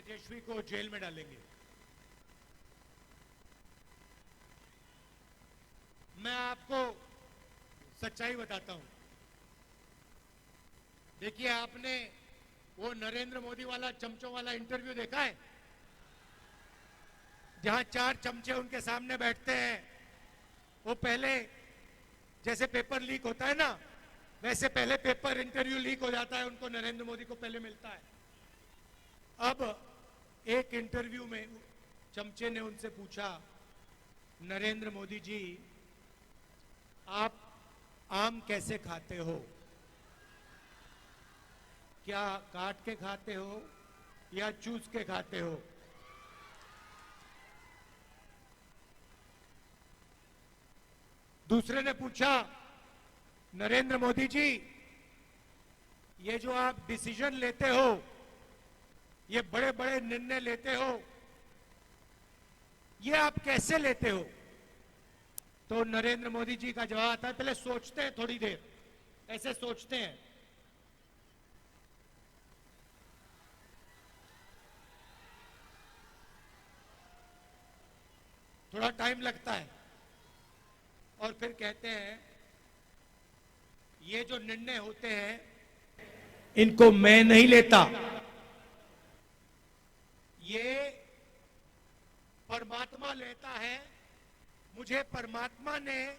तेजस्वी को जेल में डालेंगे। मैं आपको सच्चाई बताता हूं। देखिए, आपने वो नरेंद्र मोदी वाला चमचों वाला इंटरव्यू देखा है, जहां 4 चमचे उनके सामने बैठते हैं। वो पहले जैसे पेपर लीक होता है ना, वैसे पहले पेपर इंटरव्यू लीक हो जाता है, उनको नरेंद्र मोदी को पहले मिलता है। अब एक इंटरव्यू में चमचे ने उनसे पूछा, नरेंद्र मोदी जी, आप आम कैसे खाते हो? क्या काट के खाते हो या चूस के खाते हो? दूसरे ने पूछा, नरेंद्र मोदी जी, ये जो आप डिसीजन लेते हो, ये बड़े बड़े निर्णय लेते हो, ये आप कैसे लेते हो? तो नरेंद्र मोदी जी का जवाब आता है, पहले सोचते हैं थोड़ी देर, ऐसे सोचते हैं। थोड़ा टाइम लगता है और फिर कहते हैं, ये जो निर्णय होते हैं इनको मैं नहीं लेता, ये परमात्मा लेता है। मुझे परमात्मा ने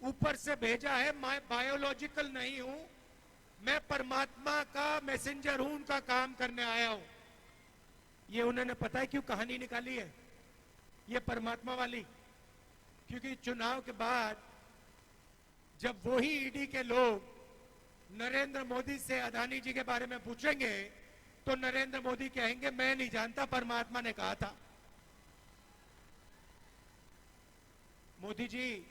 ऊपर से भेजा है, मैं बायोलॉजिकल नहीं हूं, मैं परमात्मा का मैसेंजर हूं, उनका काम करने आया हूं। ये उन्होंने पता है क्यों कहानी निकाली है, ये परमात्मा वाली? क्योंकि चुनाव के बाद जब वही ईडी के लोग नरेंद्र मोदी से अदानी जी के बारे में पूछेंगे, तो नरेंद्र मोदी कहेंगे, मैं नहीं जानता, परमात्मा ने कहा था। मोदी जी,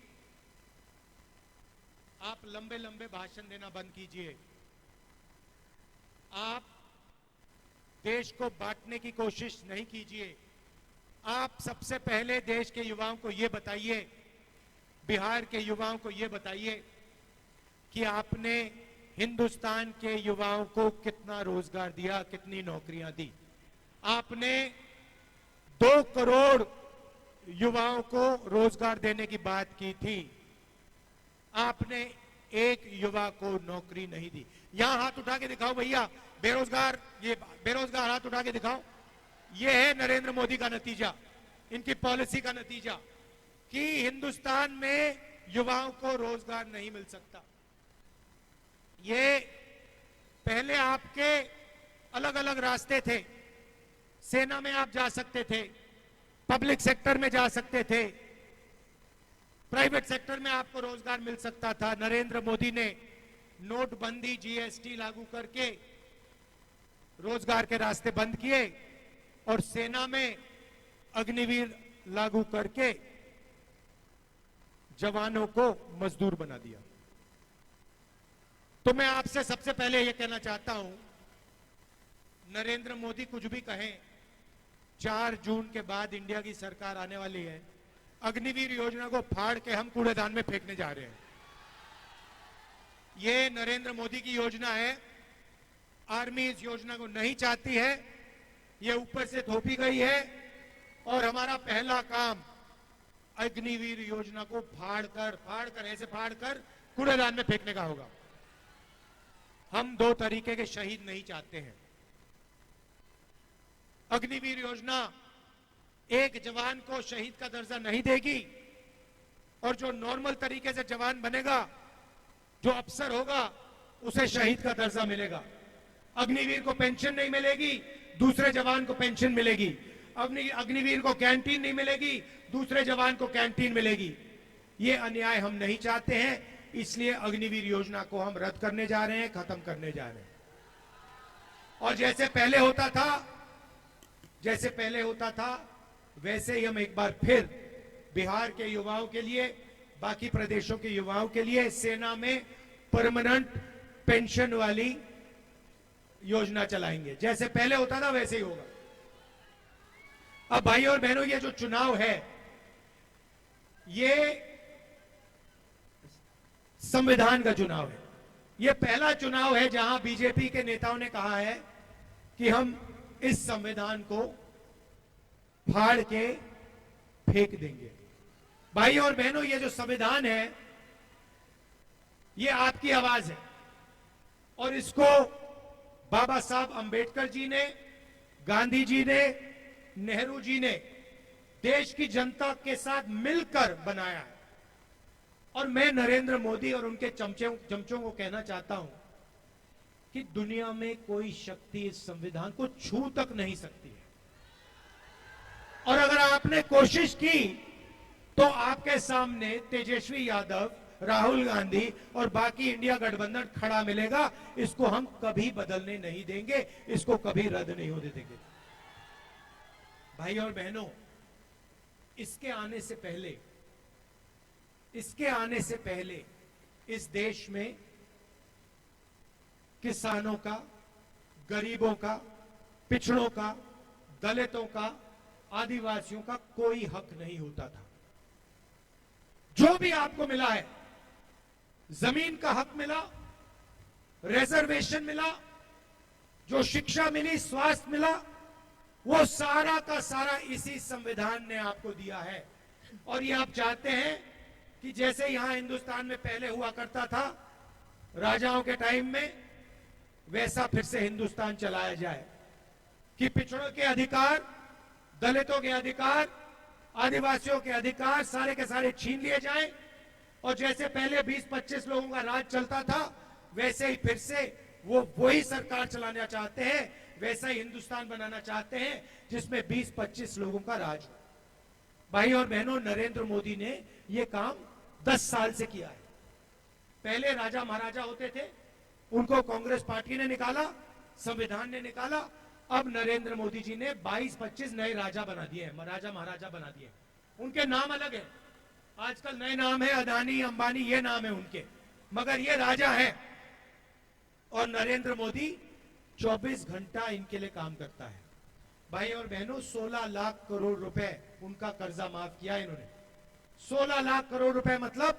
आप लंबे लंबे भाषण देना बंद कीजिए। आप देश को बांटने की कोशिश नहीं कीजिए। आप सबसे पहले देश के युवाओं को यह बताइए, बिहार के युवाओं को यह बताइए कि आपने हिंदुस्तान के युवाओं को कितना रोजगार दिया, कितनी नौकरियां दी। आपने 2 करोड़ युवाओं को रोजगार देने की बात की थी, आपने एक युवा को नौकरी नहीं दी। यहां हाथ उठा के दिखाओ भैया, बेरोजगार, ये बेरोजगार हाथ उठा के दिखाओ। ये है नरेंद्र मोदी का नतीजा, इनकी पॉलिसी का नतीजा, कि हिंदुस्तान में युवाओं को रोजगार नहीं मिल सकता। ये पहले आपके अलग अलग रास्ते थे। सेना में आप जा सकते थे, पब्लिक सेक्टर में जा सकते थे, प्राइवेट सेक्टर में आपको रोजगार मिल सकता था। नरेंद्र मोदी ने नोटबंदी, जीएसटी लागू करके रोजगार के रास्ते बंद किए और सेना में अग्निवीर लागू करके जवानों को मजदूर बना दिया। तो मैं आपसे सबसे पहले यह कहना चाहता हूं, नरेंद्र मोदी कुछ भी कहें, 4 जून के बाद इंडिया की सरकार आने वाली है। अग्निवीर योजना को फाड़ के हम कूड़ेदान में फेंकने जा रहे हैं। ये नरेंद्र मोदी की योजना है। आर्मी इस योजना को नहीं चाहती है, ये ऊपर से थोपी गई है। और हमारा पहला काम अग्निवीर योजना को ऐसे फाड़ कर कूड़ेदान में फेंकने का होगा। हम 2 तरीके के शहीद नहीं चाहते हैं। अग्निवीर योजना एक जवान को शहीद का दर्जा नहीं देगी, और जो नॉर्मल तरीके से जवान बनेगा, जो अफसर होगा, उसे शहीद का दर्जा मिलेगा। अग्निवीर को पेंशन नहीं मिलेगी, दूसरे जवान को पेंशन मिलेगी। अग्निवीर को कैंटीन नहीं मिलेगी, दूसरे जवान को कैंटीन मिलेगी। ये अन्याय हम नहीं चाहते हैं, इसलिए अग्निवीर योजना को हम रद्द करने जा रहे हैं, खत्म करने जा रहे हैं। और जैसे पहले होता था वैसे ही हम एक बार फिर बिहार के युवाओं के लिए, बाकी प्रदेशों के युवाओं के लिए सेना में परमानेंट पेंशन वाली योजना चलाएंगे। जैसे पहले होता था वैसे ही होगा। अब भाई और बहनों, ये जो चुनाव है, ये संविधान का चुनाव है। ये पहला चुनाव है जहां बीजेपी के नेताओं ने कहा है कि हम इस संविधान को फाड़ के फेंक देंगे। भाइयों और बहनों, ये जो संविधान है ये आपकी आवाज है और इसको बाबा साहब अंबेडकर जी ने, गांधी जी ने, नेहरू जी ने देश की जनता के साथ मिलकर बनाया है। और मैं नरेंद्र मोदी और उनके चमचों को कहना चाहता हूं कि दुनिया में कोई शक्ति इस संविधान को छू तक नहीं सकती है। और अगर आपने कोशिश की तो आपके सामने तेजस्वी यादव, राहुल गांधी और बाकी इंडिया गठबंधन खड़ा मिलेगा। इसको हम कभी बदलने नहीं देंगे, इसको कभी रद्द नहीं होने देंगे। भाई और बहनों, इसके आने से पहले इस देश में किसानों का, गरीबों का, पिछड़ों का, दलितों का, आदिवासियों का कोई हक नहीं होता था। जो भी आपको मिला है, जमीन का हक मिला, रिजर्वेशन मिला, जो शिक्षा मिली, स्वास्थ्य मिला, वो सारा का सारा इसी संविधान ने आपको दिया है। और ये आप चाहते हैं कि जैसे यहां हिंदुस्तान में पहले हुआ करता था राजाओं के टाइम में, वैसा फिर से हिंदुस्तान चलाया जाए कि पिछड़ों के अधिकार, दलितों के अधिकार, आदिवासियों के अधिकार सारे के सारे छीन लिए जाएं और जैसे पहले 20-25 लोगों का राज चलता था वैसे ही फिर से वो वही सरकार चलाना चाहते हैं, वैसा ही हिंदुस्तान बनाना चाहते हैं जिसमें 20-25 लोगों का राज हो। भाई और बहनों, नरेंद्र मोदी ने यह काम 10 साल से किया है। पहले राजा महाराजा होते थे, उनको कांग्रेस पार्टी ने निकाला, संविधान ने निकाला। अब नरेंद्र मोदी जी ने 22-25 नए राजा बना दिए हैं, राजा महाराजा बना दिए। उनके नाम अलग है, आजकल नए नाम है, अदानी, अंबानी, ये नाम है उनके, मगर ये राजा है। और नरेंद्र मोदी 24 घंटा इनके लिए काम करता है। भाई और बहनों, 16 लाख करोड़ रुपए उनका कर्जा माफ किया इन्होंने। 16 लाख करोड़ रुपए मतलब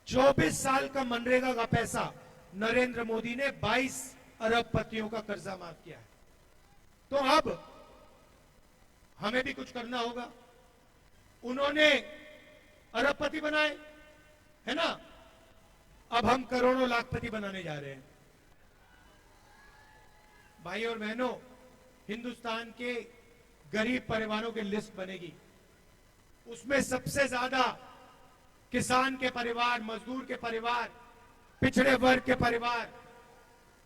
24 साल का मनरेगा का पैसा नरेंद्र मोदी ने 22 अरबपतियों का कर्जा माफ किया है। तो अब हमें भी कुछ करना होगा। उन्होंने अरबपति बनाए, है ना, अब हम करोड़ों लाखपति बनाने जा रहे हैं। भाई और बहनों, हिंदुस्तान के गरीब परिवारों की लिस्ट बनेगी, उसमें सबसे ज्यादा किसान के परिवार, मजदूर के परिवार, पिछड़े वर्ग के परिवार,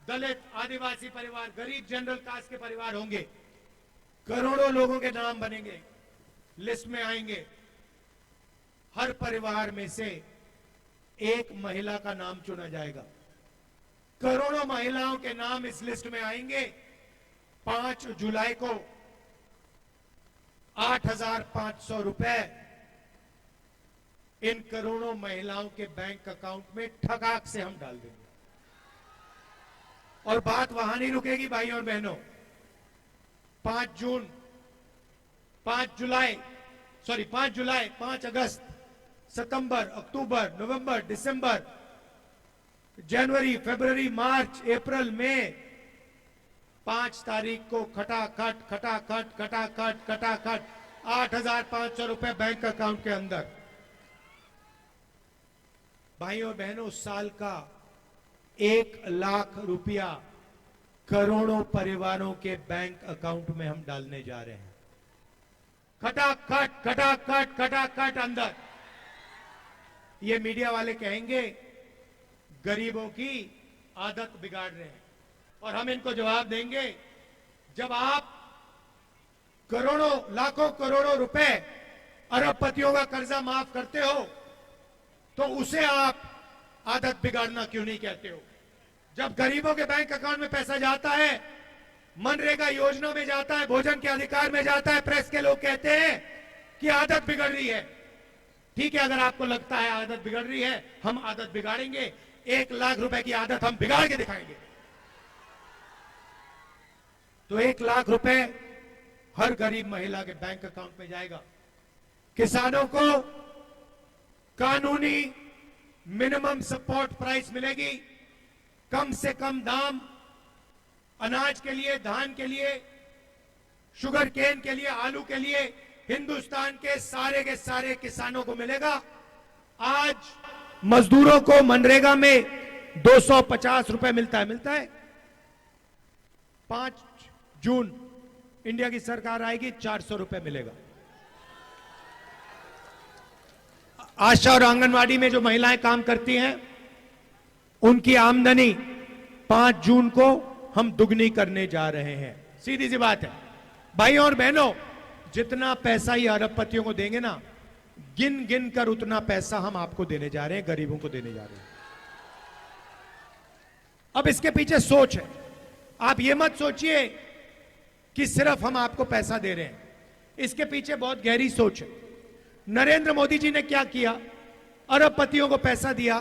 दलित, आदिवासी परिवार, गरीब जनरल कास्ट के परिवार होंगे। करोड़ों लोगों के नाम बनेंगे, लिस्ट में आएंगे। हर परिवार में से एक महिला का नाम चुना जाएगा। करोड़ों महिलाओं के नाम इस लिस्ट में आएंगे। 5 जुलाई को 8,500 रुपए इन करोड़ों महिलाओं के बैंक अकाउंट में ठगाक से हम डाल देंगे। और बात वहां नहीं रुकेगी भाई और बहनों। 5 जुलाई, 5 अगस्त, सितंबर, अक्टूबर, नवंबर, दिसंबर, जनवरी, फरवरी, मार्च, अप्रैल, मई, 5 तारीख को खटाखट 8,500 रुपए बैंक अकाउंट के अंदर। भाई और बहनों, साल का 1 लाख रुपया करोड़ों परिवारों के बैंक अकाउंट में हम डालने जा रहे हैं। खटाखट अंदर। ये मीडिया वाले कहेंगे गरीबों की आदत बिगाड़ रहे हैं, और हम इनको जवाब देंगे, जब आप करोड़ों, लाखों करोड़ों रुपए अरबपतियों का कर्जा माफ करते हो तो उसे आप आदत बिगाड़ना क्यों नहीं कहते हो? जब गरीबों के बैंक अकाउंट में पैसा जाता है, मनरेगा योजना में जाता है, भोजन के अधिकार में जाता है, प्रेस के लोग कहते हैं कि आदत बिगड़ रही है। ठीक है, अगर आपको लगता है आदत बिगड़ रही है, हम आदत बिगाड़ेंगे। 1 लाख रुपए की आदत हम बिगाड़ के दिखाएंगे। तो 1 लाख रुपए हर गरीब महिला के बैंक अकाउंट में जाएगा। किसानों को कानूनी मिनिमम सपोर्ट प्राइस मिलेगी, कम से कम दाम अनाज के लिए, धान के लिए, शुगर केन के लिए, आलू के लिए हिंदुस्तान के सारे किसानों को मिलेगा। आज मजदूरों को मनरेगा में 250 रुपए मिलता है। 5 जून इंडिया की सरकार आएगी, 400 रुपए मिलेगा। आशा और आंगनवाड़ी में जो महिलाएं काम करती हैं, उनकी आमदनी 5 जून को हम दुगनी करने जा रहे हैं। सीधी सी बात है भाइयों और बहनों, जितना पैसा ये अरबपतियों को देंगे ना, गिन गिन कर उतना पैसा हम आपको देने जा रहे हैं, गरीबों को देने जा रहे हैं। अब इसके पीछे सोच है। आप ये मत सोचिए कि सिर्फ हम आपको पैसा दे रहे हैं, इसके पीछे बहुत गहरी सोच है। नरेंद्र मोदी जी ने क्या किया? अरबपतियों को पैसा दिया,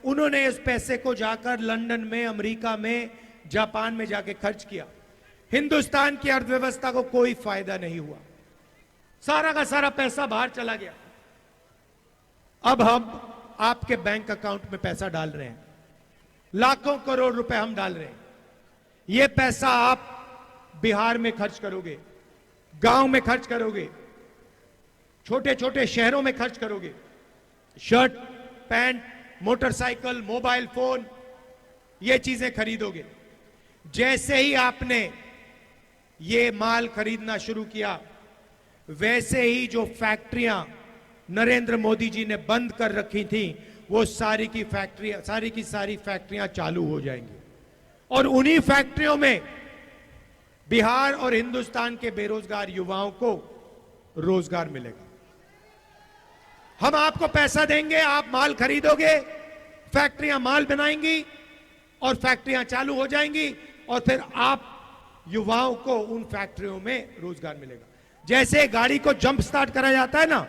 उन्होंने इस पैसे को जाकर लंदन में, अमेरिका में, जापान में जाके खर्च किया। हिंदुस्तान की अर्थव्यवस्था को कोई फायदा नहीं हुआ, सारा का सारा पैसा बाहर चला गया। अब हम आपके बैंक अकाउंट में पैसा डाल रहे हैं, लाखों करोड़ रुपए हम डाल रहे हैं। यह पैसा आप बिहार में खर्च करोगे, गांव में खर्च करोगे, छोटे छोटे शहरों में खर्च करोगे, shirt, pant, motorcycle, mobile phone, ये चीजें खरीदोगे। जैसे ही आपने ये माल खरीदना शुरू किया, वैसे ही जो फैक्ट्रियां नरेंद्र मोदी जी ने बंद कर रखी थी, वो सारी की सारी फैक्ट्रियां चालू हो जाएंगी। और उन्हीं फैक्ट्रियों में बिहार और हिंदुस्तान के बेरोजगार युवाओं को रोजगार मिलेगा। हम आपको पैसा देंगे, आप माल खरीदोगे, फैक्ट्रियां माल बनाएंगी और फैक्ट्रियां चालू हो जाएंगी, और फिर आप युवाओं को उन फैक्ट्रियों में रोजगार मिलेगा। जैसे गाड़ी को जंप स्टार्ट करा जाता है ना,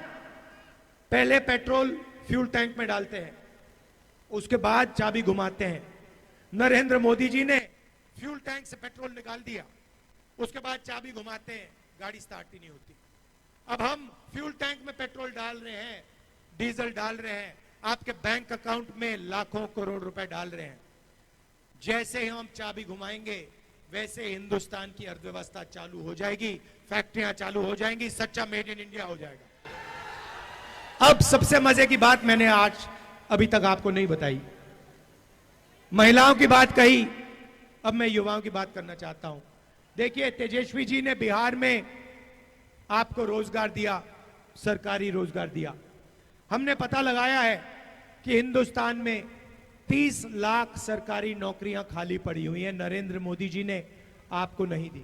पहले पेट्रोल फ्यूल टैंक में डालते हैं, उसके बाद चाबी घुमाते हैं। नरेंद्र मोदी जी ने फ्यूल टैंक से पेट्रोल निकाल दिया, उसके बाद चाबी घुमाते हैं, गाड़ी स्टार्ट ही नहीं होती। अब हम फ्यूल टैंक में पेट्रोल डाल रहे हैं, डीजल डाल रहे हैं, आपके बैंक अकाउंट में लाखों करोड़ रुपए डाल रहे हैं। जैसे ही हम चाबी घुमाएंगे, वैसे हिंदुस्तान की अर्थव्यवस्था चालू हो जाएगी, फैक्ट्रियां चालू हो जाएंगी, सच्चा मेड इन इंडिया हो जाएगा। अब सबसे मजे की बात मैंने आज अभी तक आपको नहीं बताई। महिलाओं की बात कही, अब मैं युवाओं की बात करना चाहता हूं। देखिए, तेजस्वी जी ने बिहार में आपको रोजगार दिया, सरकारी रोजगार दिया। हमने पता लगाया है कि हिंदुस्तान में 30 लाख सरकारी नौकरियां खाली पड़ी हुई हैं, नरेंद्र मोदी जी ने आपको नहीं दी।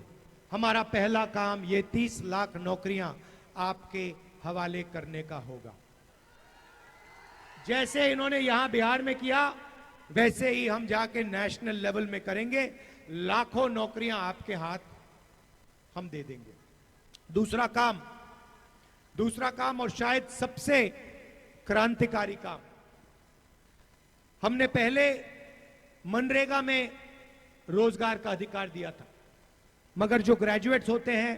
हमारा पहला काम ये 30 लाख नौकरियां आपके हवाले करने का होगा। जैसे इन्होंने यहां बिहार में किया, वैसे ही हम जाके नेशनल लेवल में करेंगे। लाखों नौकरियां आपके हाथ हम दे देंगे। दूसरा काम और शायद सबसे क्रांतिकारी काम, हमने पहले मनरेगा में रोजगार का अधिकार दिया था, मगर जो ग्रेजुएट्स होते हैं,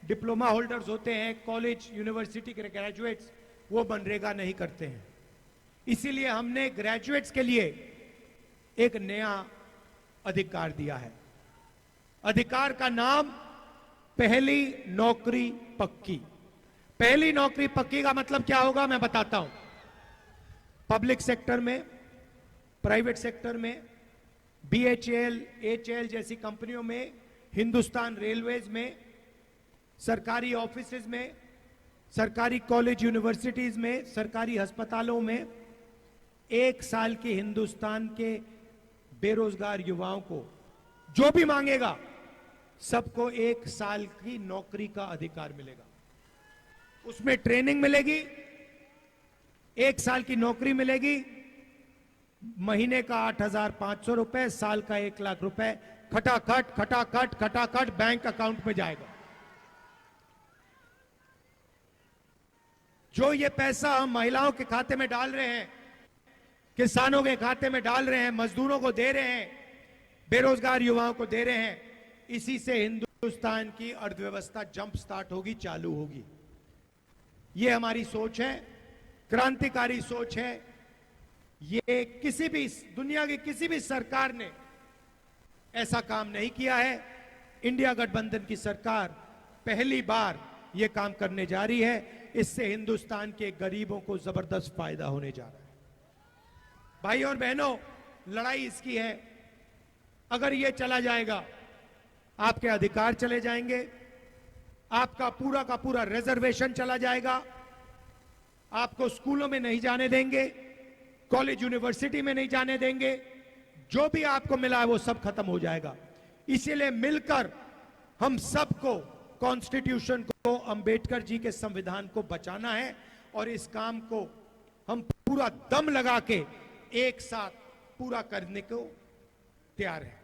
डिप्लोमा होल्डर्स होते हैं, कॉलेज यूनिवर्सिटी के ग्रेजुएट्स, वो मनरेगा नहीं करते हैं। इसीलिए हमने ग्रेजुएट्स के लिए एक नया अधिकार दिया है। अधिकार का नाम पहली नौकरी पक्की। पहली नौकरी पक्की का मतलब क्या होगा, मैं बताता हूं। पब्लिक सेक्टर में, प्राइवेट सेक्टर में, बीएचईएल, एचएएल जैसी कंपनियों में, हिंदुस्तान रेलवेज में, सरकारी ऑफिसेज में, सरकारी कॉलेज यूनिवर्सिटीज में, सरकारी अस्पतालों में 1 साल के हिंदुस्तान के बेरोजगार युवाओं को जो भी मांगेगा, सबको 1 साल की नौकरी का अधिकार मिलेगा। उसमें ट्रेनिंग मिलेगी, 1 साल की नौकरी मिलेगी, महीने का 8,500 रुपए, साल का 1 लाख रुपए खटाखट खटाखट खटाखट बैंक अकाउंट में जाएगा। जो ये पैसा हम महिलाओं के खाते में डाल रहे हैं, किसानों के खाते में डाल रहे हैं, मजदूरों को दे रहे हैं, बेरोजगार युवाओं को दे रहे हैं, इसी से हिंदुस्तान की अर्थव्यवस्था जंप स्टार्ट होगी, चालू होगी। ये हमारी सोच है, क्रांतिकारी सोच है। ये किसी भी दुनिया की किसी भी सरकार ने ऐसा काम नहीं किया है। इंडिया गठबंधन की सरकार पहली बार ये काम करने जा रही है। इससे हिंदुस्तान के गरीबों को जबरदस्त फायदा होने जा रहा है। भाई और बहनों, लड़ाई इसकी है, अगर ये चला जाएगा आपके अधिकार चले जाएंगे, आपका पूरा का पूरा रिजर्वेशन चला जाएगा, आपको स्कूलों में नहीं जाने देंगे, कॉलेज यूनिवर्सिटी में नहीं जाने देंगे, जो भी आपको मिला है वो सब खत्म हो जाएगा। इसीलिए मिलकर हम सबको कॉन्स्टिट्यूशन को, अंबेडकर जी के संविधान को बचाना है और इस काम को हम पूरा दम लगा के एक साथ पूरा करने को तैयार हैं।